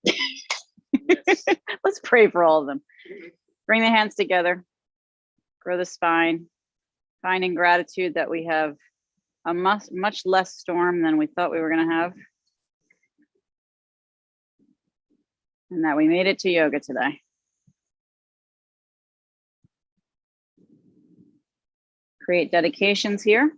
Yes. Let's pray for all of them. Bring the hands together. Grow the spine. Finding gratitude that we have a much less storm than we thought we were going to have. And that we made it to yoga today. Create dedications here.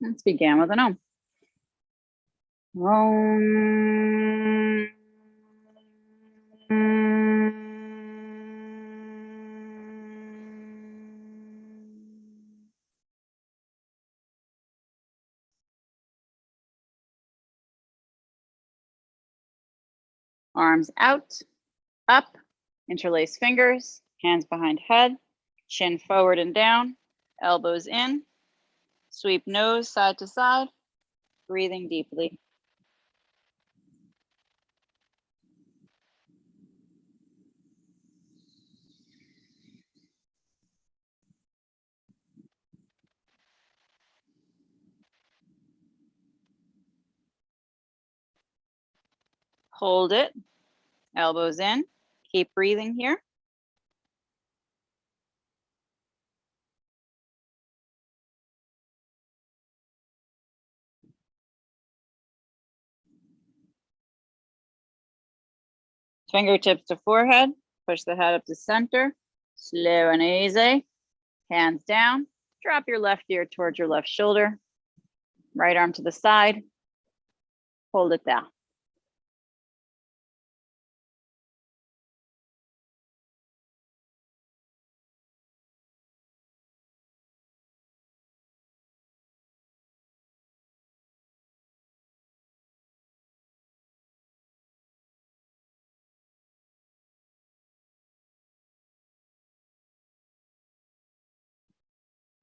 Let's begin with an Om. Om. Arms out, up, interlace fingers, hands behind head, chin forward and down, elbows in, sweep nose side to side, breathing deeply. Hold it, elbows in, keep breathing here. Fingertips to forehead, push the head up to center, slow and easy, hands down, drop your left ear towards your left shoulder, right arm to the side, hold it down.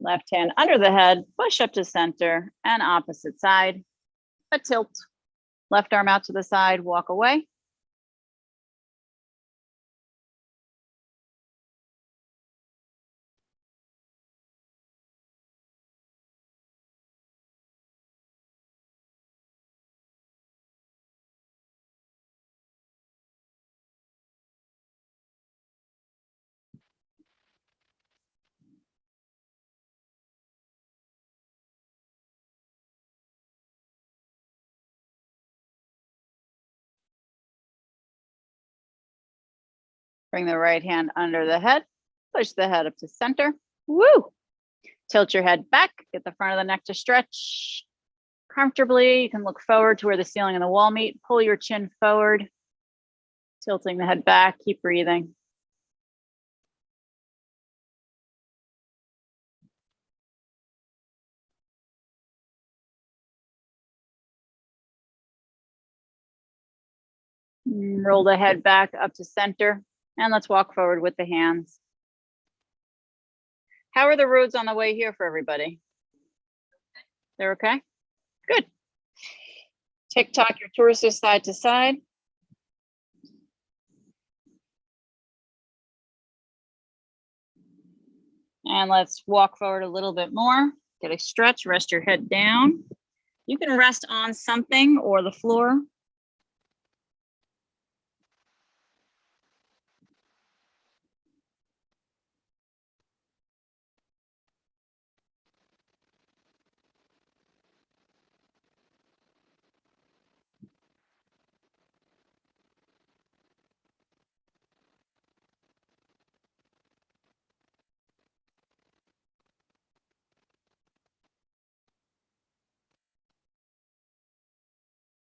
Left hand under the head, push up to center and opposite side, a tilt. Left arm out to the side, walk away. Bring the right hand under the head, push the head up to center. Woo! Tilt your head back, get the front of the neck to stretch comfortably. You can look forward to where the ceiling and the wall meet. Pull your chin forward, tilting the head back, keep breathing. Roll the head back up to center, and let's walk forward with the hands. How are the roads on the way here for everybody? They're okay? Good. Tick-tock your torso side to side. And let's walk forward a little bit more. Get a stretch, rest your head down. You can rest on something or the floor.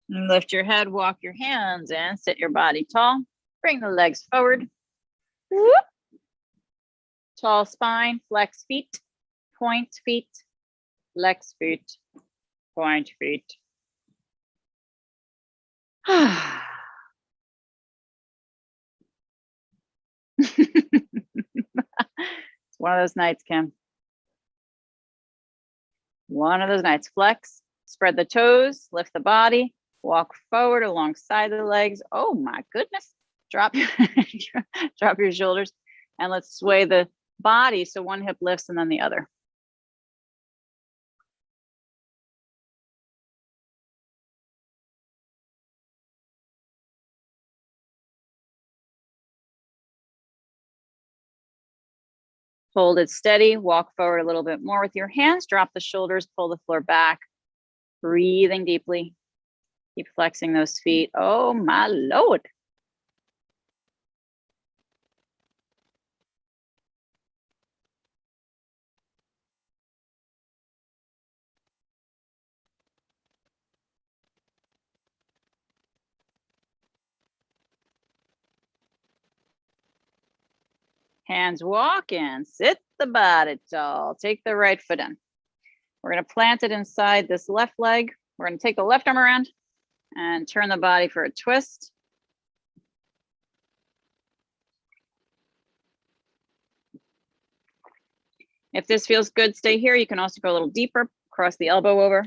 And lift your head, walk your hands in, sit your body tall. Bring the legs forward. Whoop. Tall spine, flex feet, point feet, flex feet, point feet. It's one of those nights, Kim. One of those nights. Flex, spread the toes, lift the body, walk forward alongside the legs. Oh my goodness. Drop, drop your shoulders and let's sway the body. So one hip lifts and then the other. Hold it steady, walk forward a little bit more with your hands, drop the shoulders, pull the floor back, breathing deeply. Keep flexing those feet. Oh my Lord. Hands walk in, sit the body tall, take the right foot in. We're gonna plant it inside this left leg. We're gonna take the left arm around and turn the body for a twist. If this feels good, stay here. You can also go a little deeper, cross the elbow over.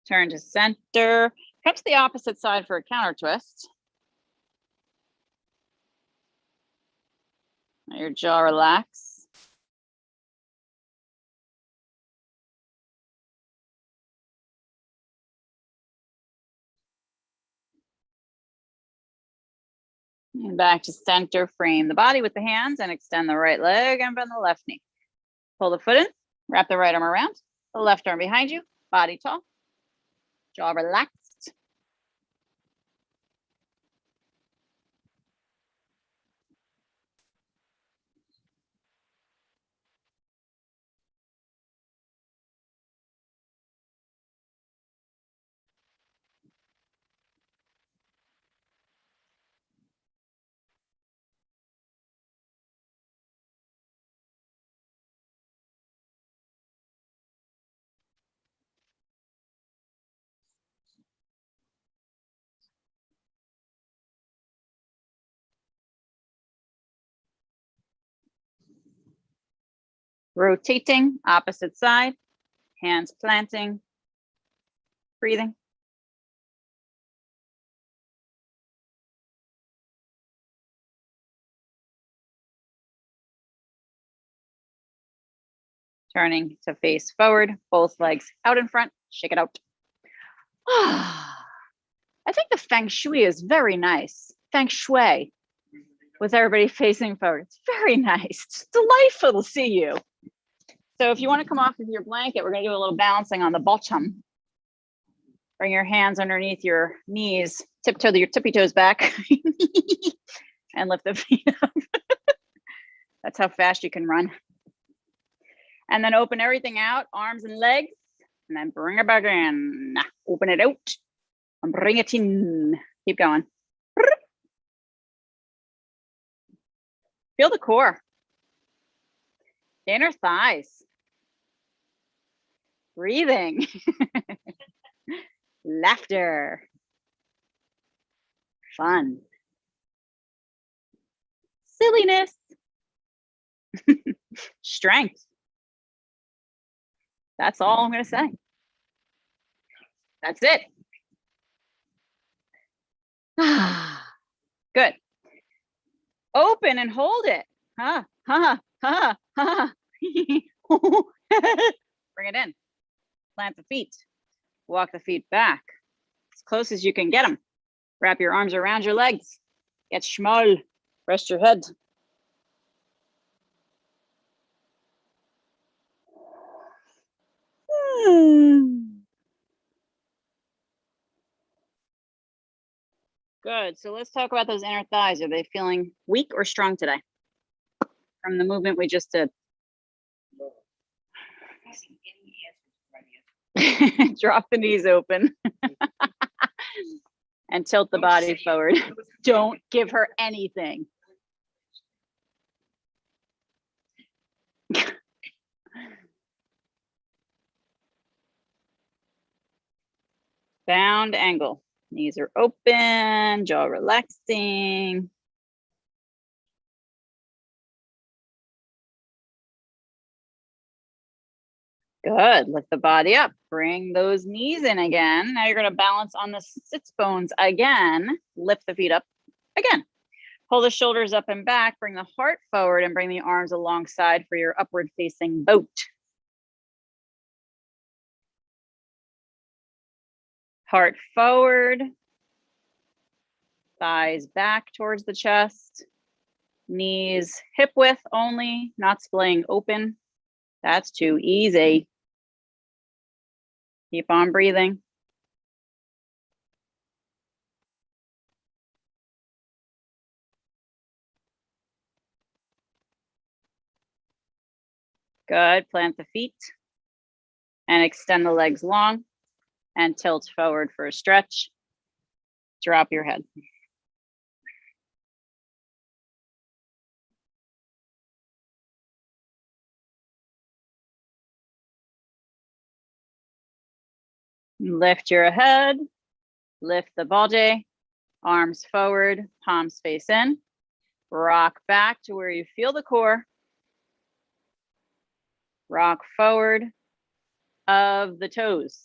Turn to center. Come to the opposite side for a counter twist. Let your jaw relax. And back to center, frame the body with the hands and extend the right leg and bend the left knee. Pull the foot in, wrap the right arm around, the left arm behind you, body tall, jaw relaxed. Rotating, opposite side, hands planting, breathing. Turning to face forward, both legs out in front, shake it out. I think the feng shui is very nice. Feng shui, with everybody facing forward. It's very nice. It's delightful to see you. So if you want to come off of your blanket, we're going to do a little balancing on the bottom. Bring your hands underneath your knees, tiptoe your tippy toes back, and lift the feet up. That's how fast you can run. And then open everything out, arms and legs, and then bring it back in. Open it out and bring it in. Keep going. Feel the core. The inner thighs. Breathing. Laughter. Fun. Silliness. Strength. That's all I'm going to say. That's it. Good. Open and hold it. Ha, ha, ha, ha. Bring it in. Plant the feet. Walk the feet back as close as you can get them. Wrap your arms around your legs. Get small. Rest your head. Good. So let's talk about those inner thighs. Are they feeling weak or strong today from the movement we just did? Drop the knees open and tilt the body forward. Don't give her anything. Bound angle. Knees are open, jaw relaxing. Good, lift the body up, bring those knees in again. Now you're gonna balance on the sits bones again, lift the feet up again. Pull the shoulders up and back, bring the heart forward and bring the arms alongside for your upward facing boat. Heart forward, thighs back towards the chest, knees hip width only, not splaying open. That's too easy. Keep on breathing. Good, plant the feet and extend the legs long and tilt forward for a stretch. Drop your head. Lift your head, lift the body, arms forward, palms face in. Rock back to where you feel the core. Rock forward of the toes.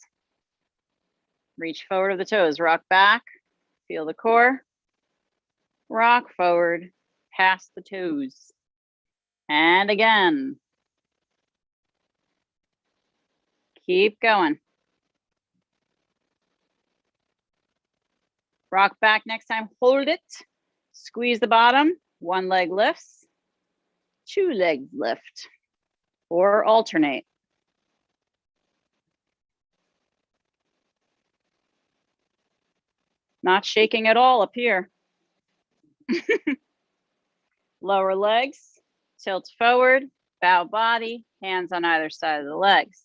Reach forward of the toes, rock back, feel the core. Rock forward, past the toes. And again. Keep going. Rock back next time, hold it. Squeeze the bottom, one leg lifts, two legs lift, or alternate. Not shaking at all up here. Lower legs, tilt forward, bow body, hands on either side of the legs.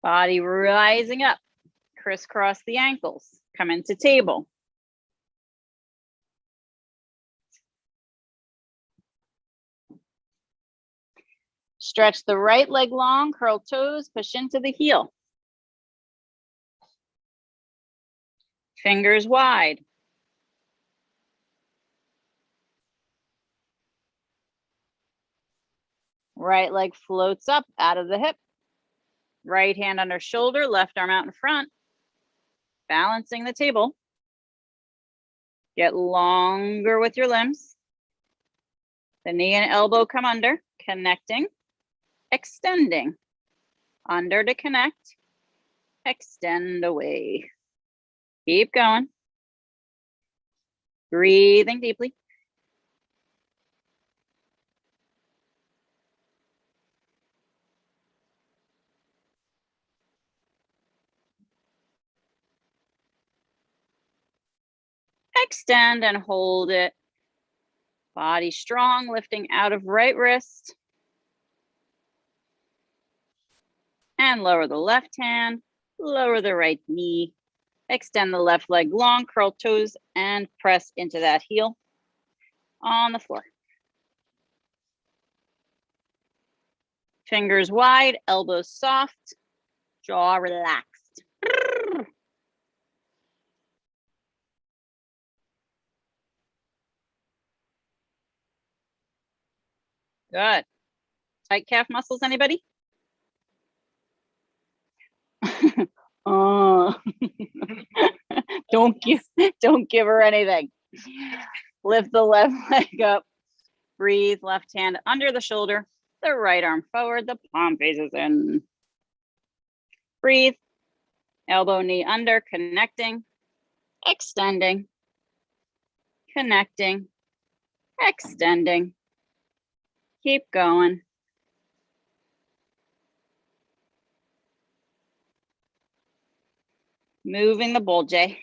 Body rising up, crisscross the ankles, come into table. Stretch the right leg long, curl toes, push into the heel. Fingers wide. Right leg floats up out of the hip. Right hand under shoulder, left arm out in front. Balancing the table. Get longer with your limbs. The knee and elbow come under, connecting, extending. Under to connect, extend away. Keep going. Breathing deeply. Extend and hold it. Body strong, lifting out of right wrist. And lower the left hand, lower the right knee. Extend the left leg long, curl toes, and press into that heel on the floor. Fingers wide, elbows soft, jaw relaxed. Good. Tight calf muscles, anybody? Oh. Don't give her anything. Lift the left leg up. Breathe, left hand under the shoulder, the right arm forward, the palm faces in. Breathe, elbow, knee under, connecting, extending, connecting, extending. Keep going. Moving the bullje.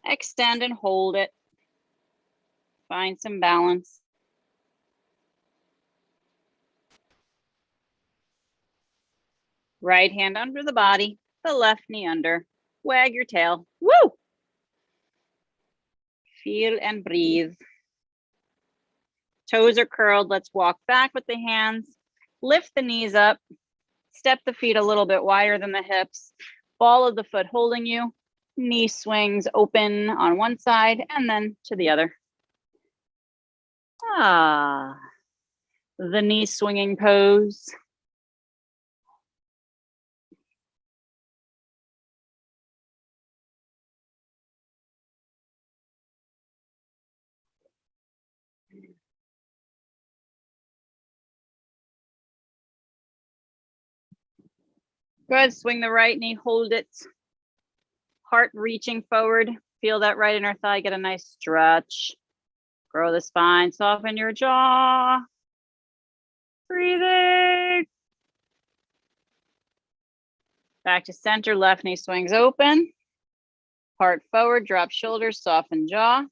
Extend and hold it. Find some balance. Right hand under the body, the left knee under. Wag your tail. Woo! Feel and breathe. Toes are curled. Let's walk back with the hands. Lift the knees up. Step the feet a little bit wider than the hips. Ball of the foot holding you. Knee swings open on one side and then to the other. The knee swinging pose. Good, swing the right knee, hold it. Heart reaching forward. Feel that right inner thigh, get a nice stretch. Grow the spine, soften your jaw. Breathing. Back to center, left knee swings open. Heart forward, drop shoulders, soften jaw.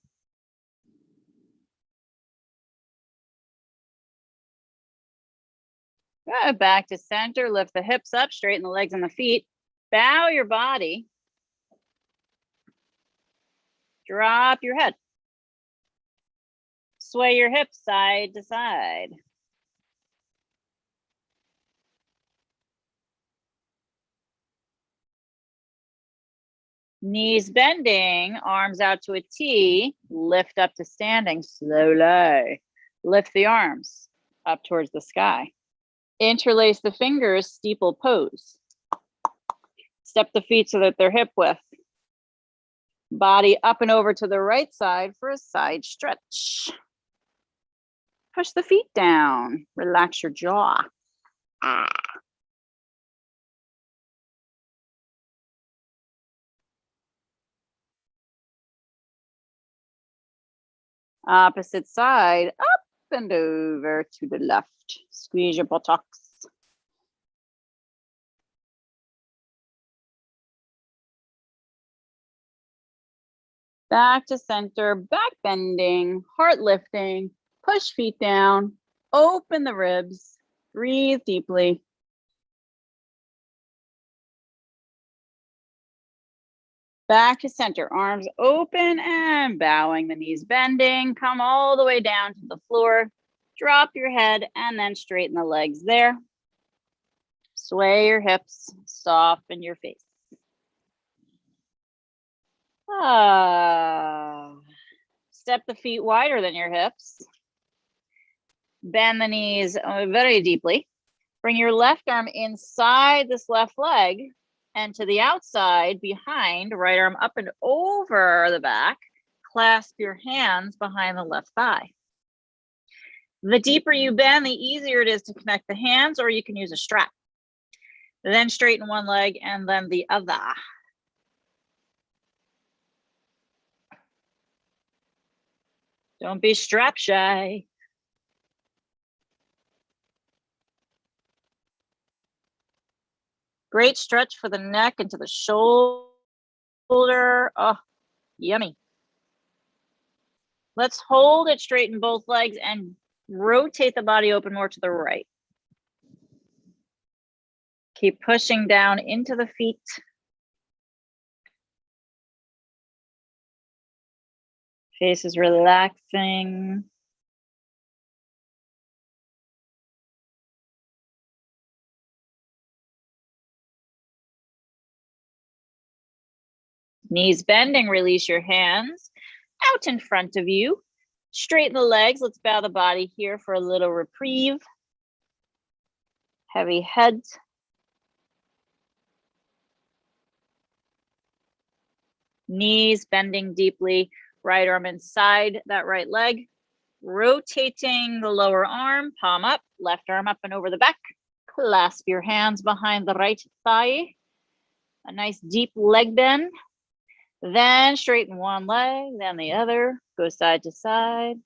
Good, back to center, lift the hips up, straighten the legs and the feet. Bow your body. Drop your head. Sway your hips side to side. Knees bending, arms out to a T, lift up to standing slowly. Lift the arms up towards the sky. Interlace the fingers, steeple pose. Step the feet so that they're hip width. Body up and over to the right side for a side stretch. Push the feet down, relax your jaw. Opposite side, up and over to the left. Squeeze your buttocks. Back to center, back bending, heart lifting, push feet down, open the ribs, breathe deeply. Back to center, arms open and bowing, the knees bending, come all the way down to the floor, drop your head and then straighten the legs there. Sway your hips, soften your face. Step the feet wider than your hips. Bend the knees very deeply. Bring your left arm inside this left leg and to the outside behind, right arm up and over the back. Clasp your hands behind the left thigh. The deeper you bend, the easier it is to connect the hands, or you can use a strap. Then straighten one leg and then the other. Don't be strap shy. Great stretch for the neck into the shoulder. Oh, yummy. Let's hold it, straighten both legs and rotate the body open more to the right. Keep pushing down into the feet. Face is relaxing. Knees bending, release your hands out in front of you. Straighten the legs. Let's bow the body here for a little reprieve. Heavy head. Knees bending deeply. Right arm inside that right leg. Rotating the lower arm, palm up, left arm up and over the back. Clasp your hands behind the right thigh. A nice deep leg bend. Then straighten one leg, then the other. Go side to side.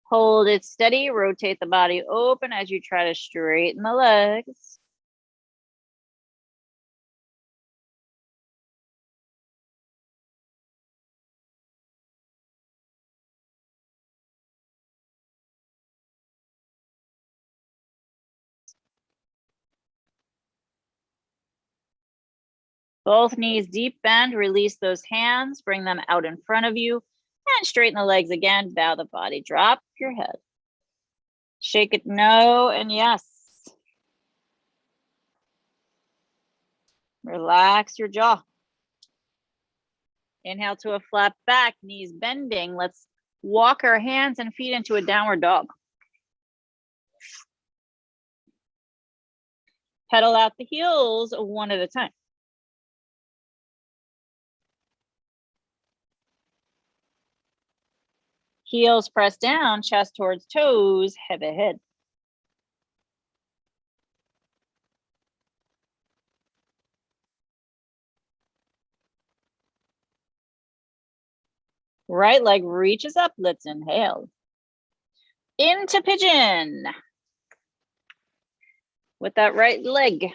Hold it steady, rotate the body open as you try to straighten the legs. Both knees deep bend, release those hands, bring them out in front of you, and straighten the legs again, bow the body, drop your head. Shake it no and yes. Relax your jaw. Inhale to a flat back, knees bending. Let's walk our hands and feet into a downward dog. Pedal out the heels one at a time. Heels press down, chest towards toes, head ahead. Right leg reaches up, let's inhale. Into pigeon. With that right leg,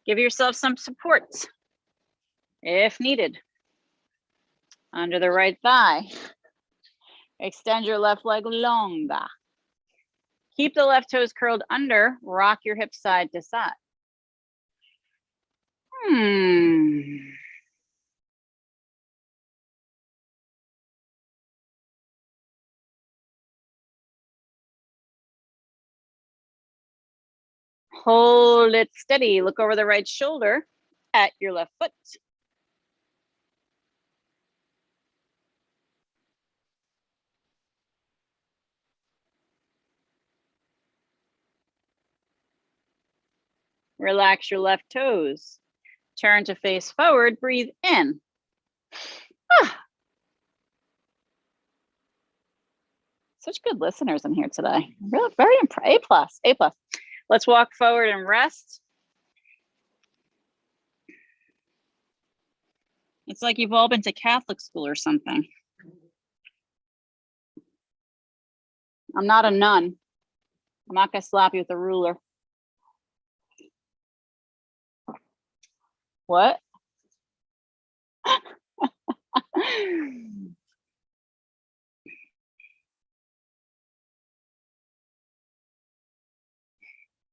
give yourself some support if needed. Under the right thigh. Extend your left leg longer. Keep the left toes curled under, rock your hips side to side. Hold it steady. Look over the right shoulder at your left foot. Relax your left toes. Turn to face forward, breathe in. Such good listeners in here today. Really, very impressed. A plus. Let's walk forward and rest. It's like you've all been to Catholic school or something. I'm not a nun. I'm not gonna slap you with a ruler. What?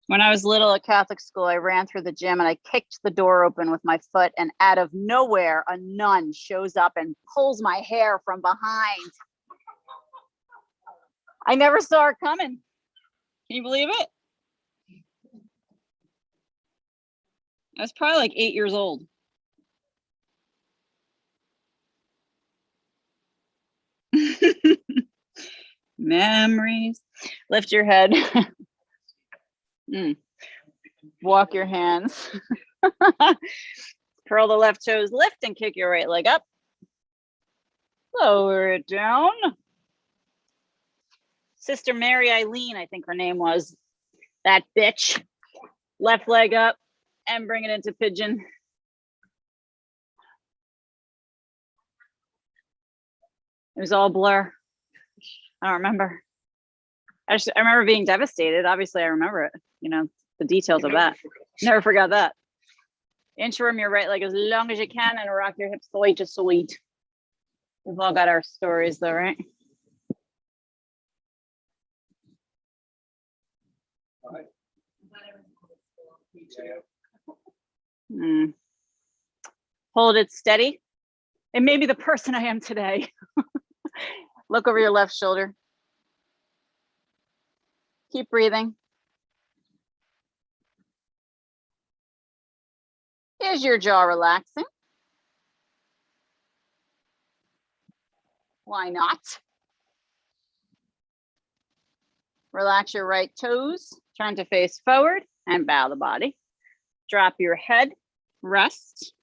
When I was little at Catholic school, I ran through the gym and I kicked the door open with my foot, and out of nowhere, a nun shows up and pulls my hair from behind. I never saw her coming. Can you believe it? I was probably like 8 years old. Memories. Lift your head. Walk your hands. Curl the left toes, lift and kick your right leg up. Lower it down. Sister Mary Eileen, I think her name was. That bitch. Left leg up and bring it into pigeon. It was all blur. I don't remember. I remember being devastated. Obviously, I remember it. You know, the details of that. Never forgot that. Inchworm your right leg as long as you can and rock your hips side to side. We've all got our stories though, right? Hold it steady. It may be the person I am today. Look over your left shoulder. Keep breathing. Is your jaw relaxing? Why not? Relax your right toes, turn to face forward and bow the body. Drop your head, rest.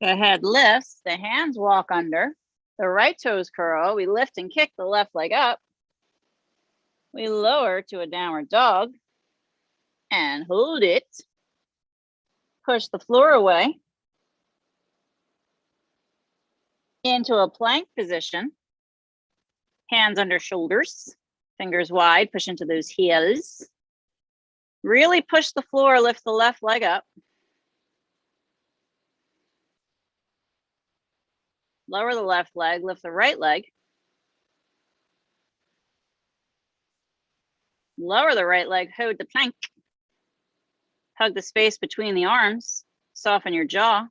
The head lifts, the hands walk under, the right toes curl. We lift and kick the left leg up. We lower to a downward dog and hold it. Push the floor away into a plank position. Hands under shoulders, fingers wide, push into those heels. Really push the floor, lift the left leg up. Lower the left leg, lift the right leg. Lower the right leg, hold the plank. Hug the space between the arms, soften your jaw.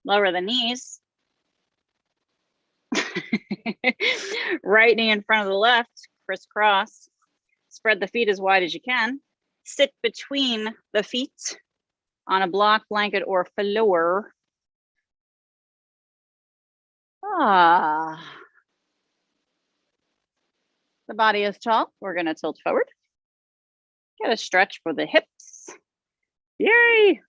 Lower the knees. Right knee in front of the left, crisscross. Spread the feet as wide as you can. Sit between the feet on a block, blanket, or floor. The body is tall. We're going to tilt forward. Get a stretch for the hips. Yay!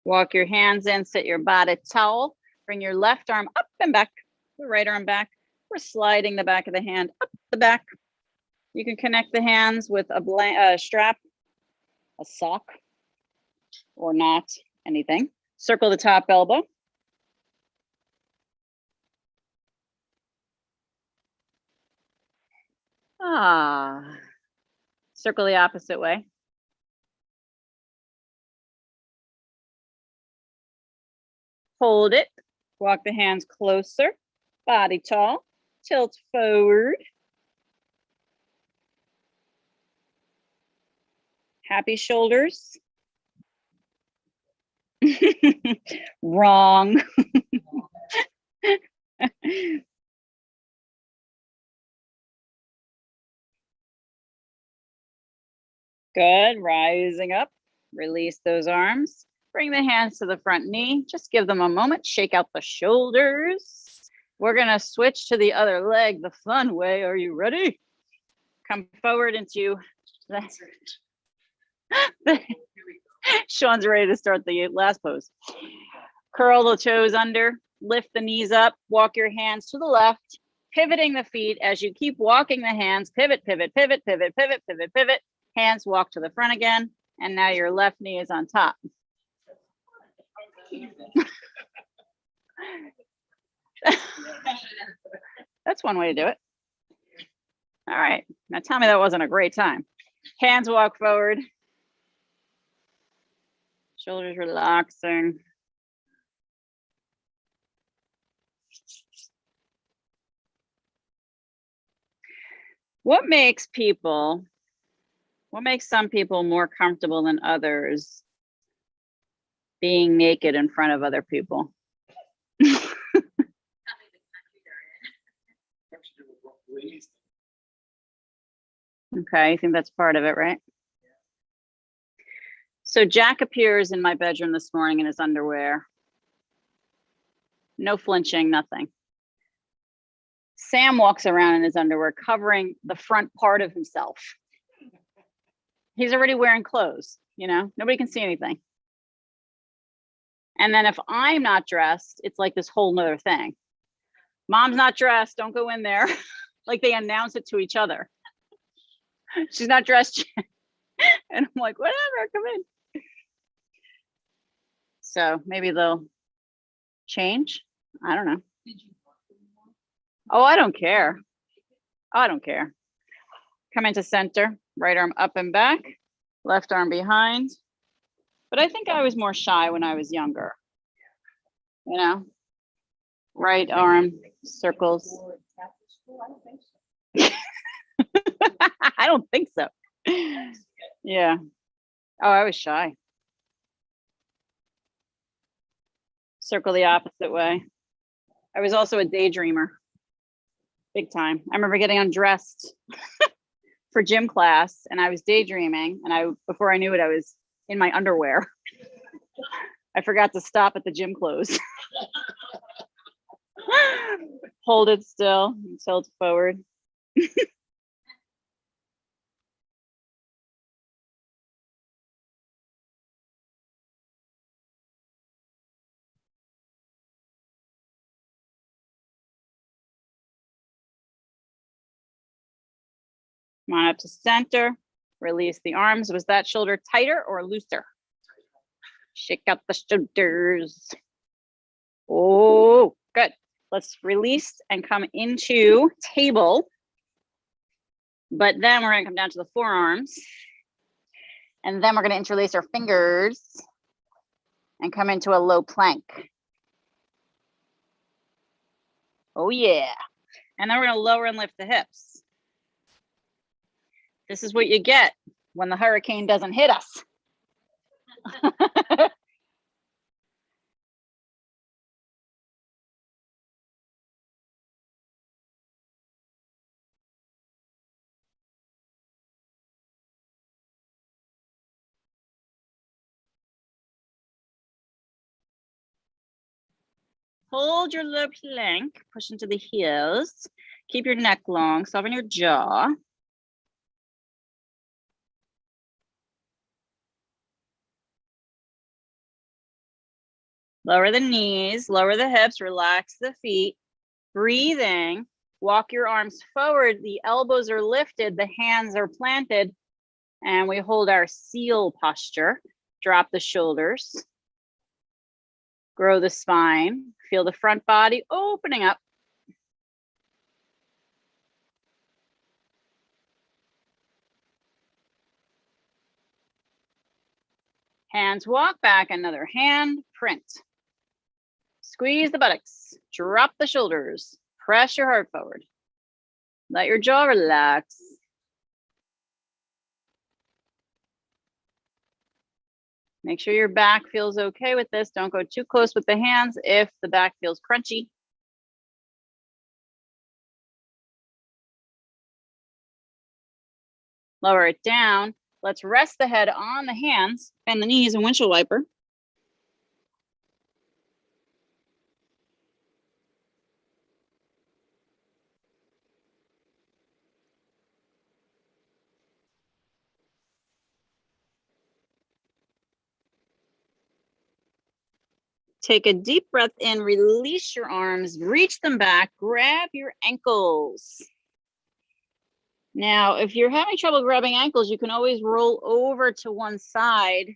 Walk your hands in, sit your body tall. Bring your left arm up and back, the right arm back. We're sliding the back of the hand up the back. You can connect the hands with a strap, a sock, or not, anything. Circle the top elbow. Circle the opposite way. Hold it. Walk the hands closer. Body tall. Tilt forward. Happy shoulders. Wrong. Good. Rising up. Release those arms. Bring the hands to the front knee. Just give them a moment. Shake out the shoulders. We're going to switch to the other leg the fun way. Are you ready? Come forward into that. Sean's ready to start the last pose. Curl the toes under. Lift the knees up. Walk your hands to the left. Pivoting the feet as you keep walking the hands. Pivot, pivot, pivot, pivot, pivot, pivot, pivot. Hands walk to the front again. And now your left knee is on top. That's one way to do it. All right. Now tell me that wasn't a great time. Hands walk forward. Shoulders relaxing. What makes some people more comfortable than others being naked in front of other people? Okay, I think that's part of it, right? So Jack appears in my bedroom this morning in his underwear. No flinching, nothing. Sam walks around in his underwear, covering the front part of himself. He's already wearing clothes, you know, nobody can see anything. And then if I'm not dressed, it's like this whole nother thing. Mom's not dressed, don't go in there. Like they announce it to each other. She's not dressed yet. And I'm like, whatever, come in. So maybe they'll change. I don't know. Oh, I don't care. I don't care. Come into center, right arm up and back, left arm behind. But I think I was more shy when I was younger. You know, right arm circles. I don't think so. Yeah. Oh, I was shy. Circle the opposite way. I was also a daydreamer. Big time. I remember getting undressed for gym class and I was daydreaming, and before I knew it, I was in my underwear. I forgot to stop at the gym clothes. Hold it still, tilt forward. Come on up to center. Release the arms. Was that shoulder tighter or looser? Shake out the shoulders. Oh, good. Let's release and come into table. But then we're gonna come down to the forearms. And then we're gonna interlace our fingers and come into a low plank. Oh yeah. And then we're gonna lower and lift the hips. This is what you get when the hurricane doesn't hit us. Hold your low plank, push into the heels. Keep your neck long, soften your jaw. Lower the knees, lower the hips, relax the feet. Breathing, walk your arms forward. The elbows are lifted, the hands are planted, and we hold our seal posture. Drop the shoulders. Grow the spine. Feel the front body opening up. Hands walk back, another hand print. Squeeze the buttocks, drop the shoulders, press your heart forward. Let your jaw relax. Make sure your back feels okay with this. Don't go too close with the hands if the back feels crunchy. Lower it down. Let's rest the head on the hands, bend the knees and windshield wiper. Take a deep breath in, release your arms, reach them back, grab your ankles. Now, if you're having trouble grabbing ankles, you can always roll over to one side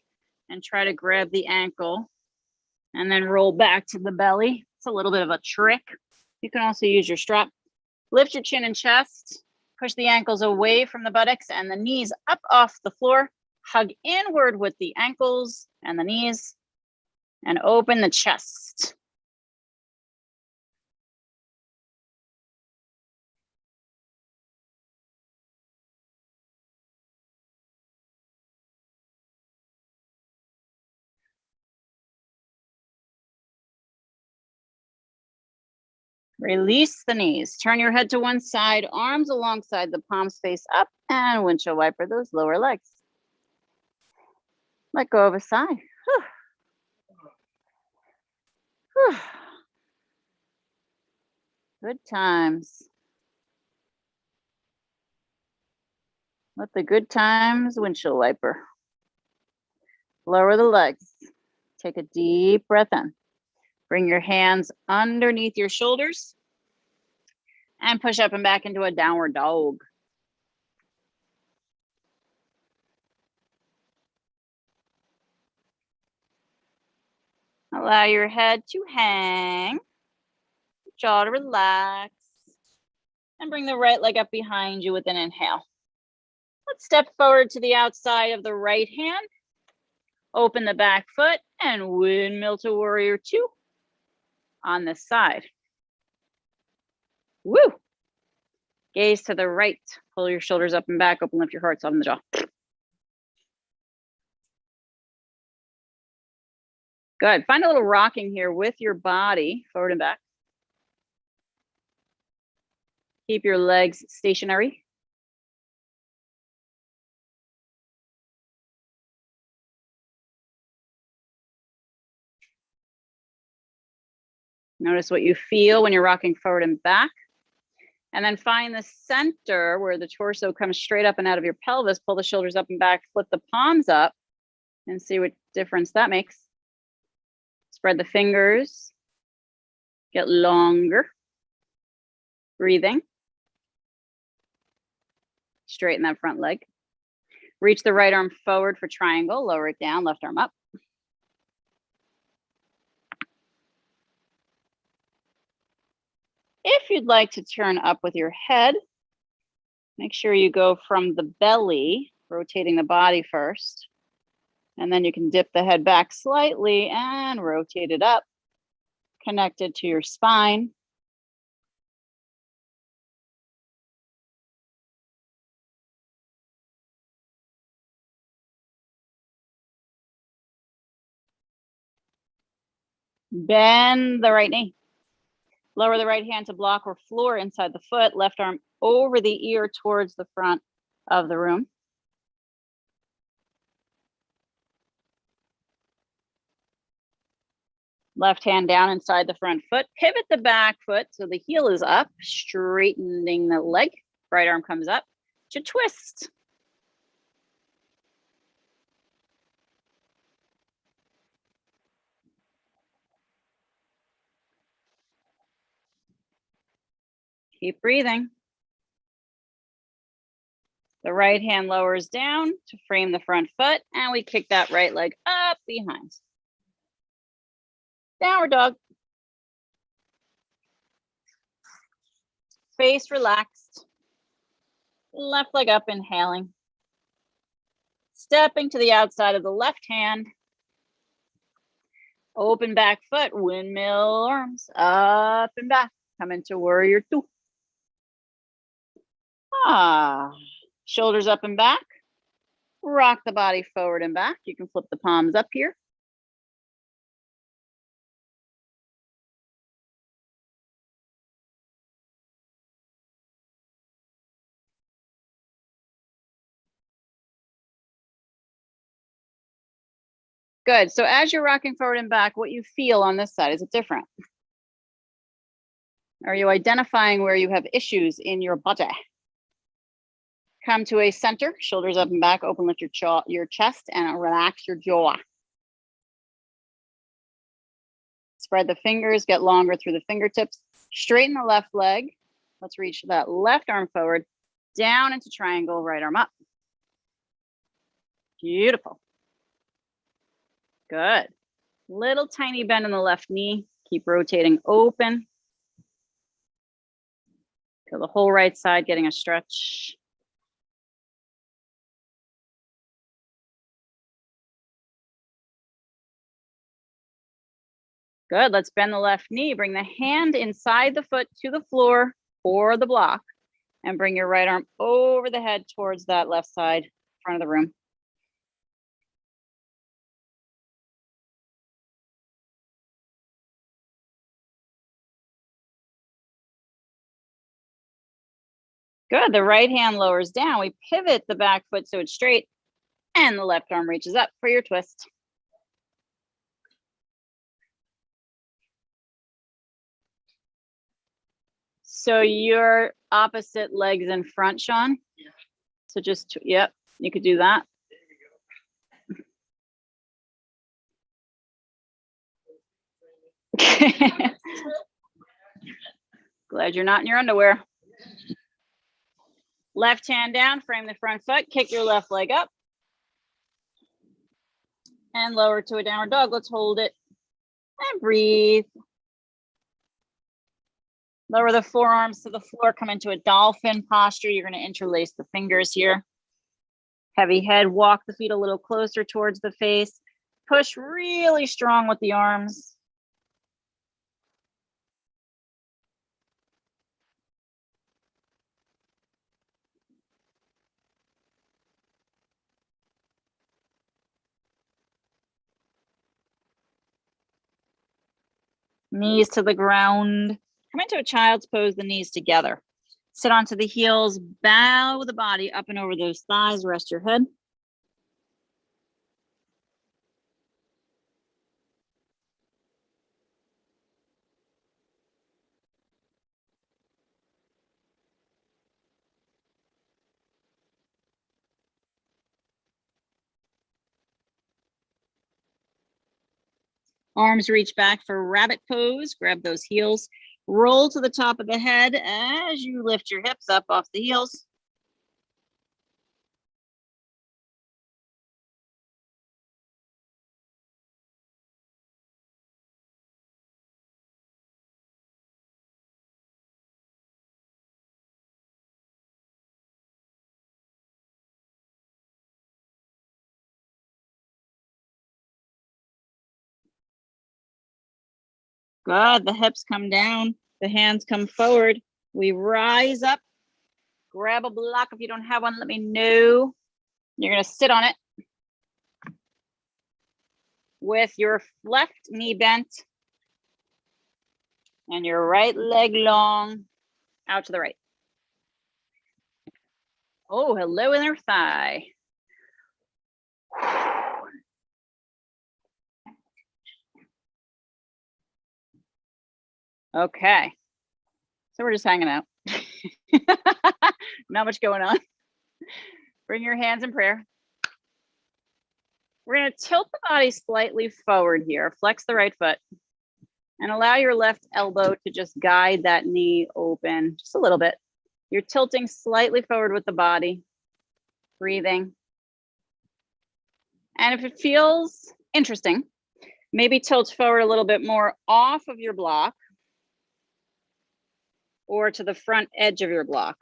and try to grab the ankle and then roll back to the belly. It's a little bit of a trick. You can also use your strap. Lift your chin and chest, push the ankles away from the buttocks and the knees up off the floor. Hug inward with the ankles and the knees and open the chest. Release the knees. Turn your head to one side, arms alongside the palms face up, and windshield wiper those lower legs. Let go of a sigh. Whew. Whew. Good times. Let the good times windshield wiper. Lower the legs. Take a deep breath in. Bring your hands underneath your shoulders and push up and back into a downward dog. Allow your head to hang, jaw to relax, and bring the right leg up behind you with an inhale. Let's step forward to the outside of the right hand. Open the back foot and windmill to warrior two on this side. Woo! Gaze to the right. Pull your shoulders up and back. Open, lift your heart, soften the jaw. Good. Find a little rocking here with your body, forward and back. Keep your legs stationary. Notice what you feel when you're rocking forward and back. And then find the center where the torso comes straight up and out of your pelvis. Pull the shoulders up and back, flip the palms up, and see what difference that makes. Spread the fingers. Get longer. Breathing. Straighten that front leg. Reach the right arm forward for triangle. Lower it down, left arm up. If you'd like to turn up with your head, make sure you go from the belly, rotating the body first. And then you can dip the head back slightly and rotate it up, connected to your spine. Bend the right knee. Lower the right hand to block or floor inside the foot. Left arm over the ear towards the front of the room. Left hand down inside the front foot. Pivot the back foot so the heel is up, straightening the leg. Right arm comes up to twist. Keep breathing. The right hand lowers down to frame the front foot, and we kick that right leg up behind. Downward dog. Face relaxed. Left leg up, inhaling. Stepping to the outside of the left hand. Open back foot, windmill arms, up and back. Come into warrior two. Shoulders up and back. Rock the body forward and back. You can flip the palms up here. Good. So as you're rocking forward and back, what you feel on this side, is it different? Are you identifying where you have issues in your body? Come to a center, shoulders up and back, open lift your chest and relax your jaw. Spread the fingers, get longer through the fingertips. Straighten the left leg. Let's reach that left arm forward, down into triangle, right arm up. Beautiful. Good. Little tiny bend in the left knee. Keep rotating open. Feel the whole right side getting a stretch. Good. Let's bend the left knee. Bring the hand inside the foot to the floor or the block, and bring your right arm over the head towards that left side, front of the room. Good. The right hand lowers down. We pivot the back foot so it's straight, and the left arm reaches up for your twist. So your opposite legs in front, Sean? Yeah. So just, yep, you could do that. Glad you're not in your underwear. Left hand down, frame the front foot, kick your left leg up. And lower to a downward dog. Let's hold it and breathe. Lower the forearms to the floor, come into a dolphin posture. You're going to interlace the fingers here. Heavy head, walk the feet a little closer towards the face. Push really strong with the arms. Knees to the ground. Come into a child's pose, the knees together. Sit onto the heels, bow the body up and over those thighs, rest your head. Arms reach back for rabbit pose, grab those heels, roll to the top of the head as you lift your hips up off the heels. Good, the hips come down, the hands come forward. We rise up, grab a block. If you don't have one, let me know. You're gonna sit on it with your left knee bent and your right leg long out to the right. Oh, hello inner thigh. Okay, so we're just hanging out. Not much going on. Bring your hands in prayer. We're gonna tilt the body slightly forward here. Flex the right foot and allow your left elbow to just guide that knee open just a little bit. You're tilting slightly forward with the body, breathing. And if it feels interesting, maybe tilt forward a little bit more off of your block or to the front edge of your block.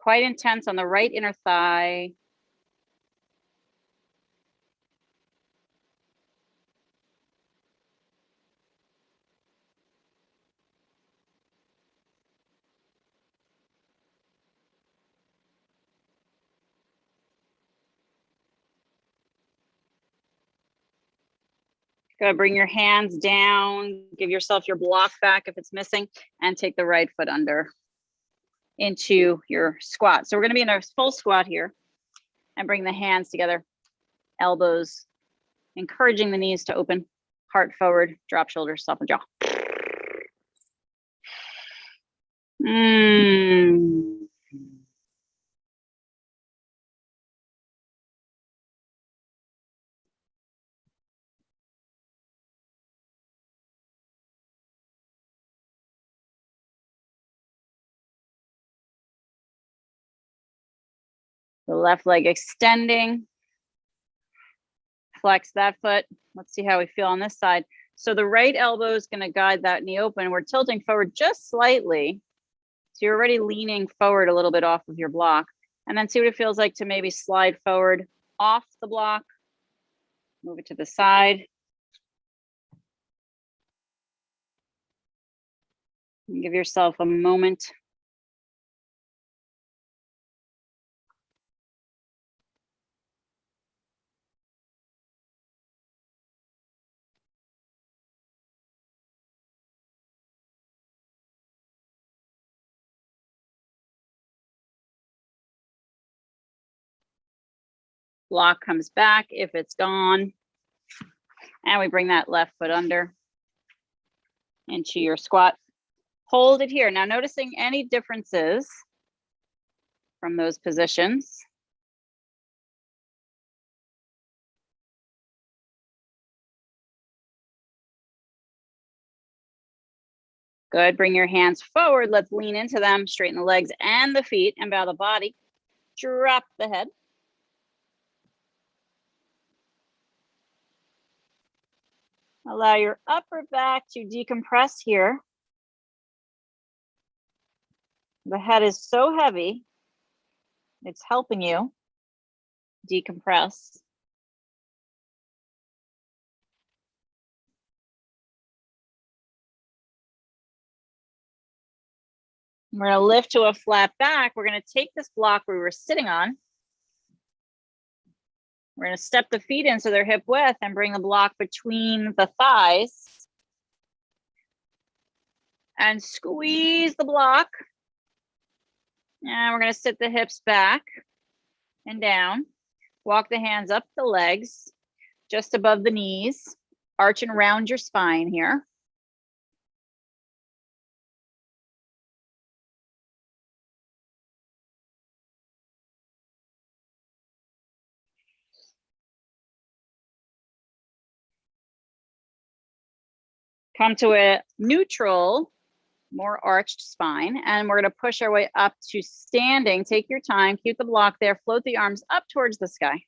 Quite intense on the right inner thigh. Good, bring your hands down, give yourself your block back if it's missing, and take the right foot under into your squat. So we're gonna be in a full squat here and bring the hands together, elbows, encouraging the knees to open, heart forward, drop shoulders, soften jaw. The left leg extending. Flex that foot. Let's see how we feel on this side. So the right elbow is going to guide that knee open. We're tilting forward just slightly. So you're already leaning forward a little bit off of your block. And then see what it feels like to maybe slide forward off the block. Move it to the side. And give yourself a moment. Block comes back if it's gone. And we bring that left foot under into your squat. Hold it here. Now noticing any differences from those positions. Good, bring your hands forward. Let's lean into them, straighten the legs and the feet and bow the body. Drop the head. Allow your upper back to decompress here. The head is so heavy, it's helping you decompress. We're gonna lift to a flat back. We're gonna take this block we were sitting on. We're going to step the feet in so they're hip width and bring the block between the thighs. And squeeze the block. And we're going to sit the hips back and down. Walk the hands up the legs, just above the knees. Arch and round your spine here. Come to a neutral, more arched spine, and we're going to push our way up to standing. Take your time, keep the block there, float the arms up towards the sky.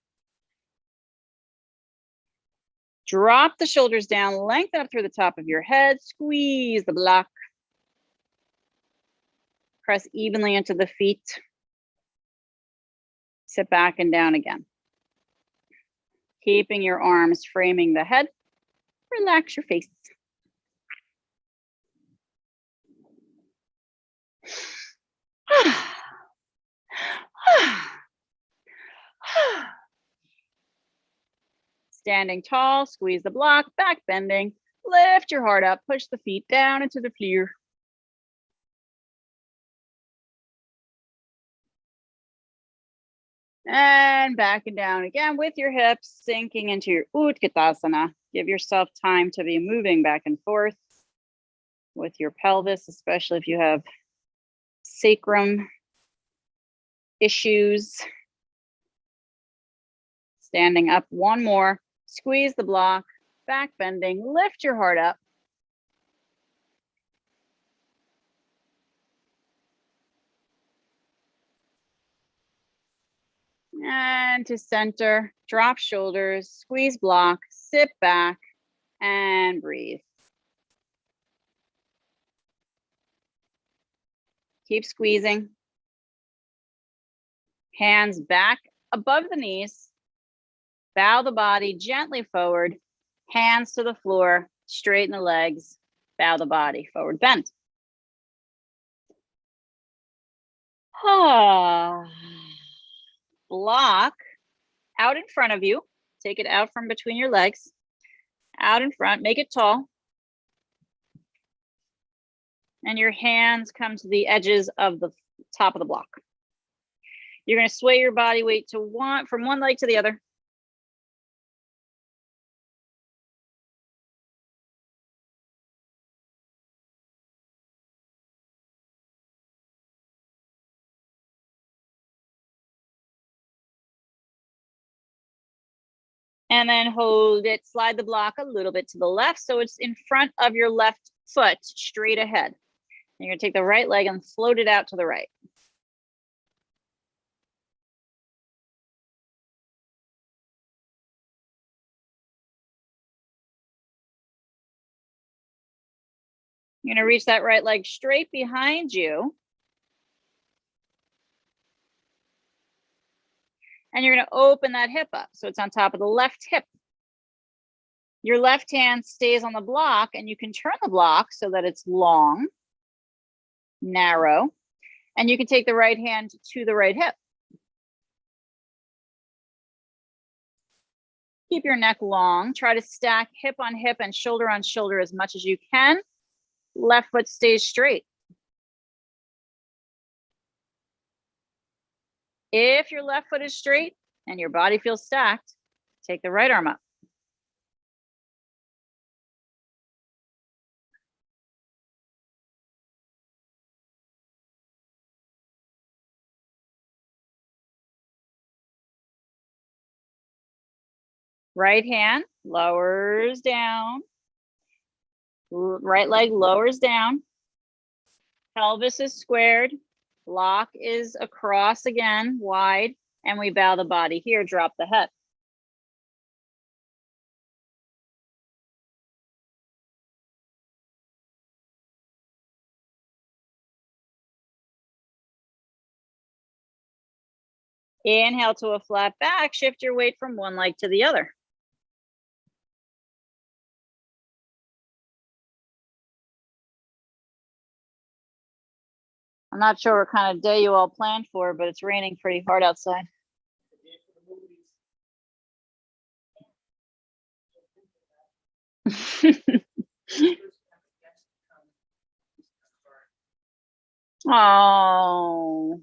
Drop the shoulders down, lengthen up through the top of your head, squeeze the block. Press evenly into the feet. Sit back and down again. Keeping your arms framing the head. Relax your face. Standing tall, squeeze the block, back bending, lift your heart up, push the feet down into the floor. And back and down again with your hips sinking into your Utkatasana. Give yourself time to be moving back and forth with your pelvis, especially if you have sacrum issues. Standing up, one more. Squeeze the block, back bending, lift your heart up. And to center, drop shoulders, squeeze block, sit back, and breathe. Keep squeezing. Hands back above the knees. Bow the body gently forward. Hands to the floor, straighten the legs, bow the body, forward bend. Block out in front of you. Take it out from between your legs. Out in front, make it tall. And your hands come to the edges of the top of the block. You're going to sway your body weight to from one leg to the other. And then hold it, slide the block a little bit to the left so it's in front of your left foot, straight ahead. You're going to take the right leg and float it out to the right. You're going to reach that right leg straight behind you. And you're going to open that hip up so it's on top of the left hip. Your left hand stays on the block, and you can turn the block so that it's long, narrow, and you can take the right hand to the right hip. Keep your neck long. Try to stack hip on hip and shoulder on shoulder as much as you can. Left foot stays straight. If your left foot is straight and your body feels stacked, take the right arm up. Right hand lowers down. Right leg lowers down. Pelvis is squared. Block is across again, wide, and we bow the body here, drop the head. Inhale to a flat back, shift your weight from one leg to the other. I'm not sure what kind of day you all planned for, but it's raining pretty hard outside. Oh.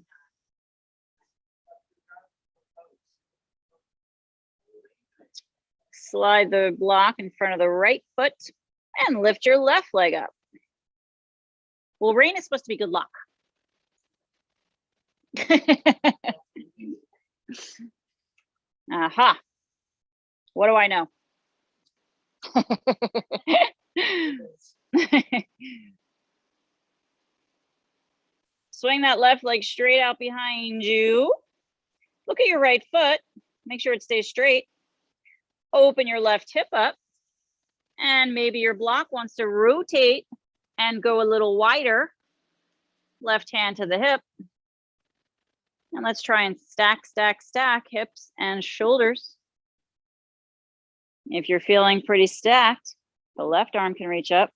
Slide the block in front of the right foot and lift your left leg up. Well, rain is supposed to be good luck. Aha. What do I know? Swing that left leg straight out behind you. Look at your right foot. Make sure it stays straight. Open your left hip up. And maybe your block wants to rotate and go a little wider. Left hand to the hip. And let's try and stack, stack, stack hips and shoulders. If you're feeling pretty stacked, the left arm can reach up.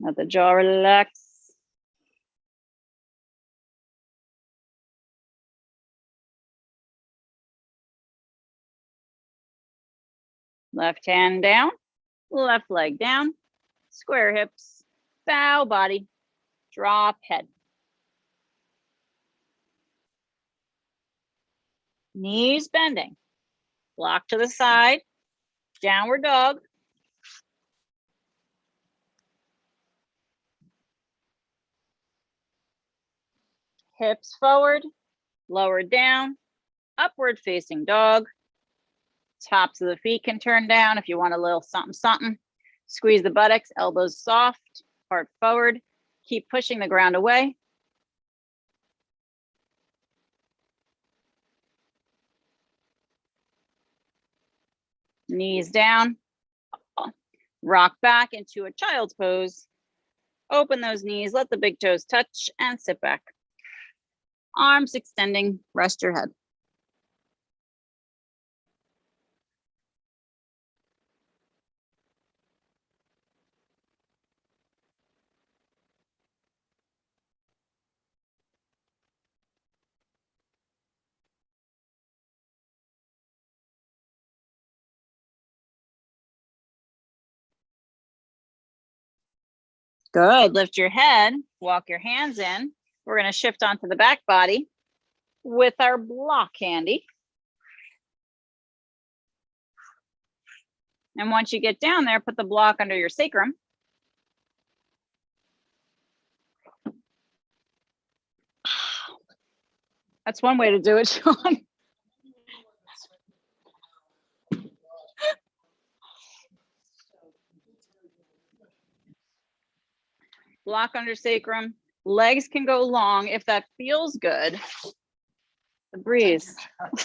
Let the jaw relax. Left hand down, left leg down, square hips, bow body, drop head. Knees bending, block to the side, downward dog. Hips forward, lower down, upward facing dog. Tops of the feet can turn down if you want a little something, something. Squeeze the buttocks, elbows soft, heart forward. Keep pushing the ground away. Knees down. Rock back into a child's pose. Open those knees, let the big toes touch and sit back. Arms extending, rest your head. Good, lift your head, walk your hands in. We're gonna shift onto the back body with our block handy. And once you get down there, put the block under your sacrum. That's one way to do it, Sean. Block under sacrum. Legs can go long if that feels good. The breeze. Do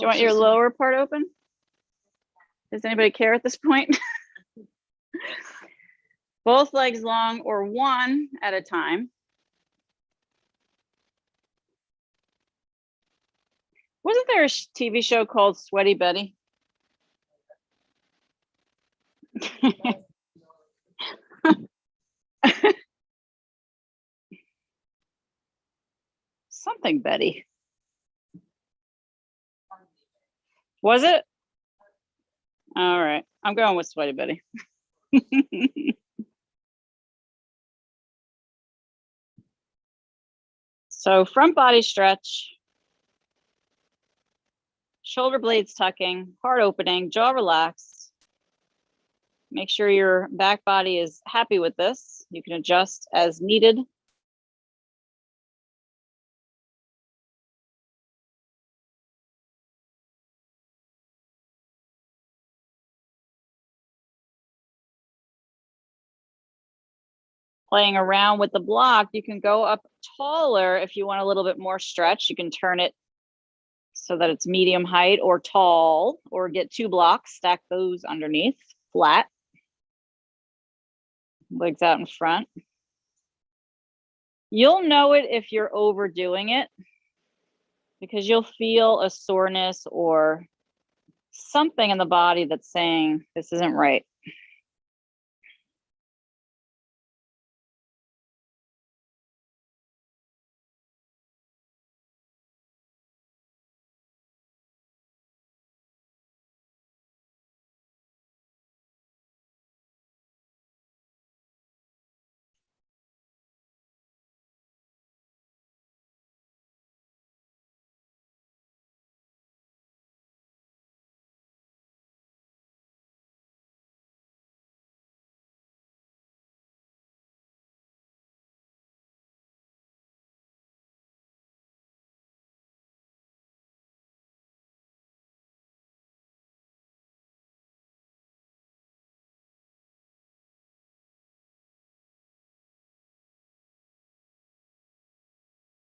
you want your lower part open? Does anybody care at this point? Both legs long or one at a time. Wasn't there a TV show called Sweaty Betty? Something Betty. Was it? All right, I'm going with Sweaty Betty. So front body stretch. Shoulder blades tucking, heart opening, jaw relaxed. Make sure your back body is happy with this. You can adjust as needed. Playing around with the block, you can go up taller if you want a little bit more stretch. You can turn it so that it's medium height or tall, or get 2 blocks, stack those underneath, flat. Legs out in front. You'll know it if you're overdoing it, because you'll feel a soreness or something in the body that's saying this isn't right.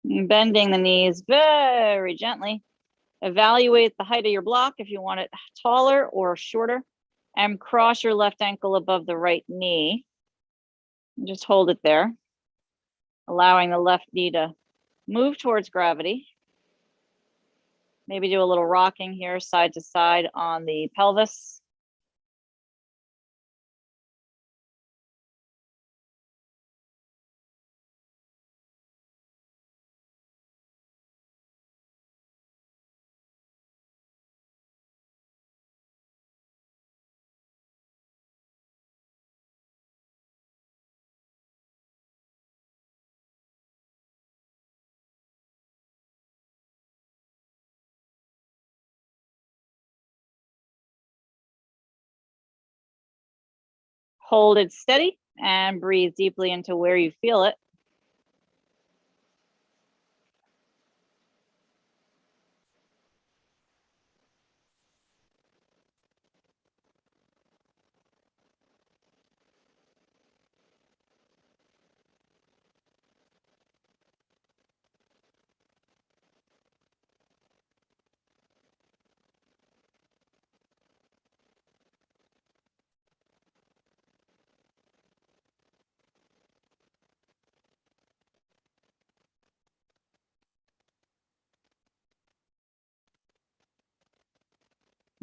Bending the knees very gently. Evaluate the height of your block if you want it taller or shorter, and cross your left ankle above the right knee. Just hold it there, allowing the left knee to move towards gravity. Maybe do a little rocking here, side to side on the pelvis. Hold it steady and breathe deeply into where you feel it.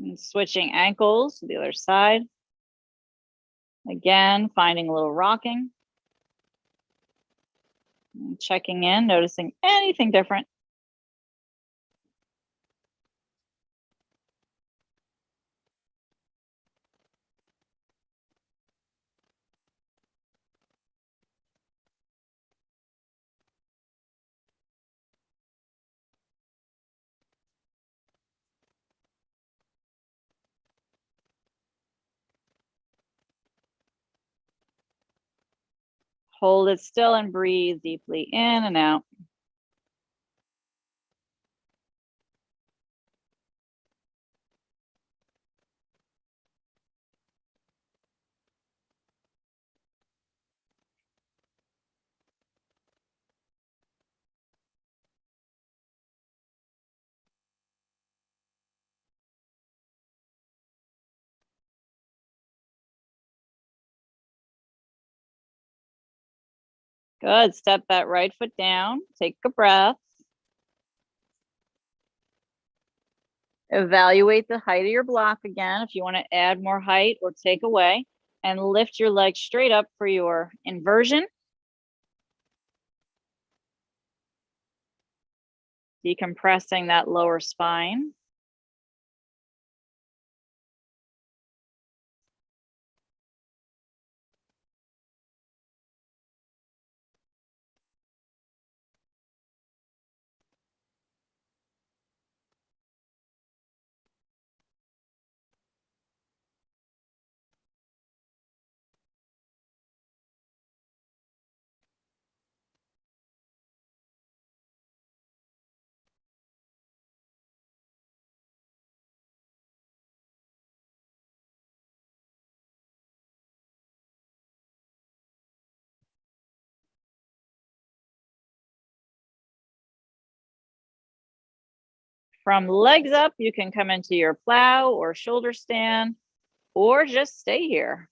And switching ankles to the other side. Again, finding a little rocking. And checking in, noticing anything different. Hold it still and breathe deeply in and out. Good. Step that right foot down. Take a breath. Evaluate the height of your block again if you want to add more height or take away, and lift your legs straight up for your inversion. Decompressing that lower spine. From legs up, you can come into your plow or shoulder stand, or just stay here.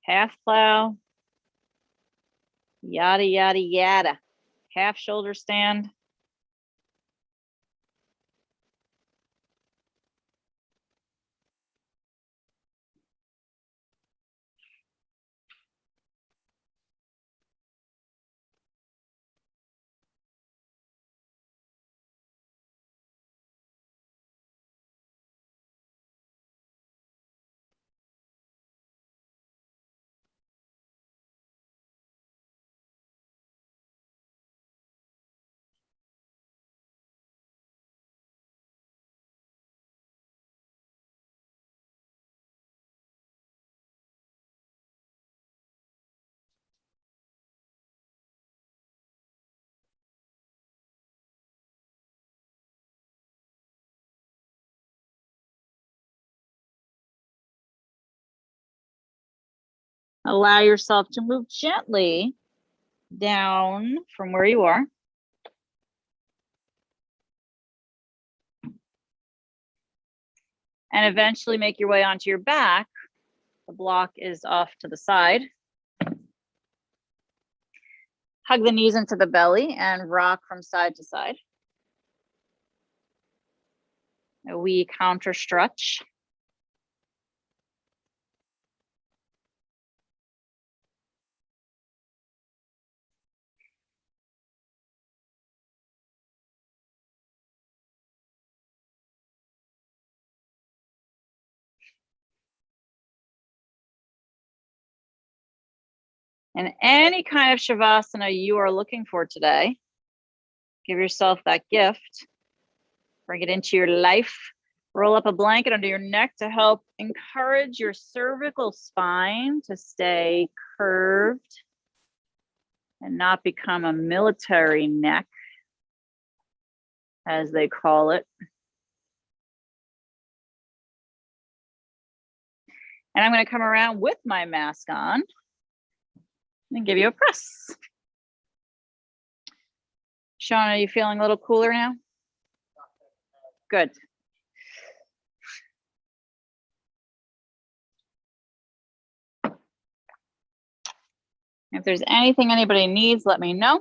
Half plow, yada, yada, yada. Half shoulder stand. Allow yourself to move gently down from where you are. And eventually make your way onto your back. The block is off to the side. Hug the knees into the belly and rock from side to side. A wee counter stretch. And any kind of Shavasana you are looking for today, give yourself that gift. Bring it into your life. Roll up a blanket under your neck to help encourage your cervical spine to stay curved and not become a military neck, as they call it. And I'm going to come around with my mask on and give you a press. Sean, are you feeling a little cooler now? Good. If there's anything anybody needs, let me know.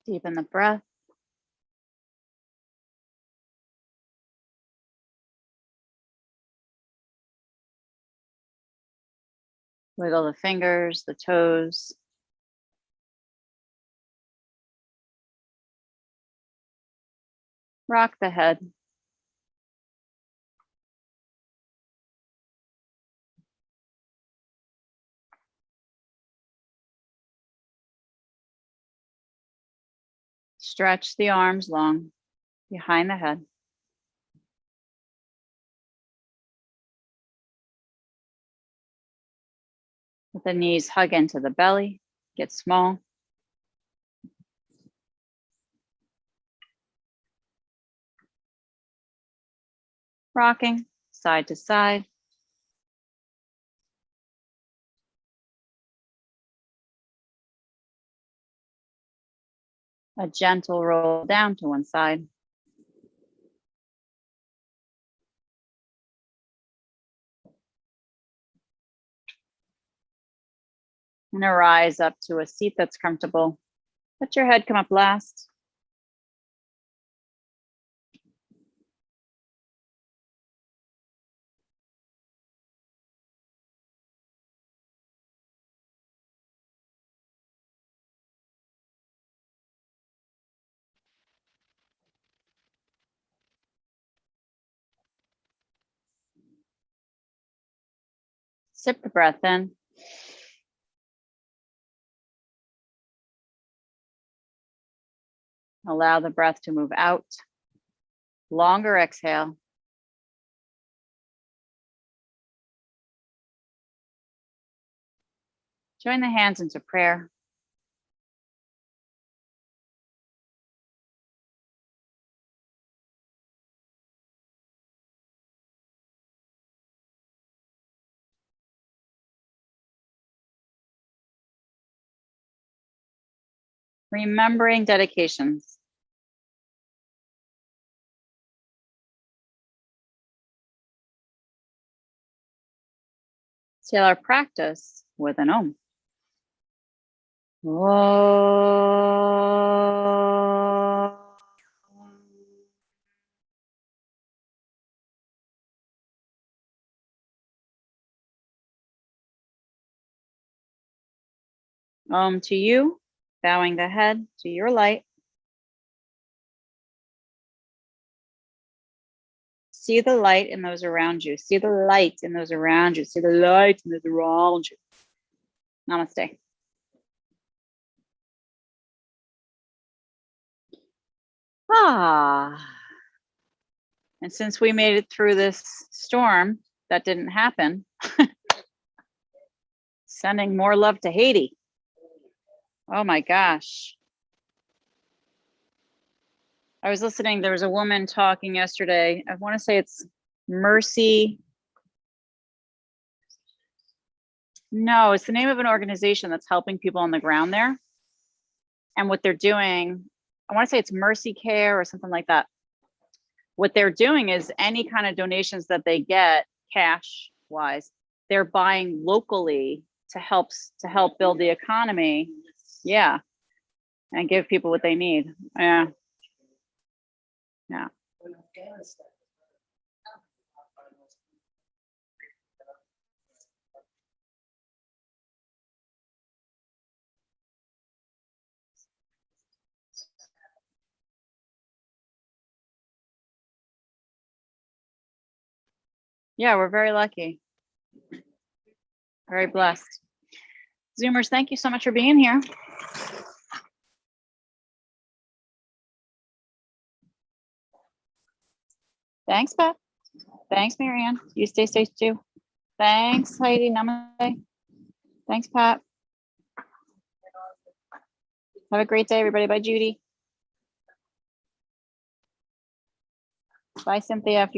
Deepen the breath. Wiggle the fingers, the toes. Rock the head. Stretch the arms long behind the head. Let the knees hug into the belly, get small. Rocking side to side. A gentle roll down to one side. And a rise up to a seat that's comfortable. Let your head come up last. Sip the breath in. Allow the breath to move out. Longer exhale. Join the hands into prayer. Remembering dedications. Seal our practice with an Om. Om to you, bowing the head to your light. See the light in those around you. See the light in those around you. See the light in those around you. Namaste. And since we made it through this storm, that didn't happen. Sending more love to Haiti. Oh my gosh. I was listening, there was a woman talking yesterday. I want to say it's Mercy No, it's the name of an organization that's helping people on the ground there. And what they're doing, I want to say it's Mercy Care or something like that. What they're doing is any kind of donations that they get cash wise, they're buying locally to help build the economy. Yeah. And give people what they need. Yeah. Yeah. Yeah, we're very lucky. Very blessed. Zoomers, thank you so much for being here. Thanks, Beth. Thanks, Marianne. You stay safe too. Thanks, Heidi. Namaste. Thanks, Pat. Have a great day, everybody. Bye, Judy. Bye, Cynthia.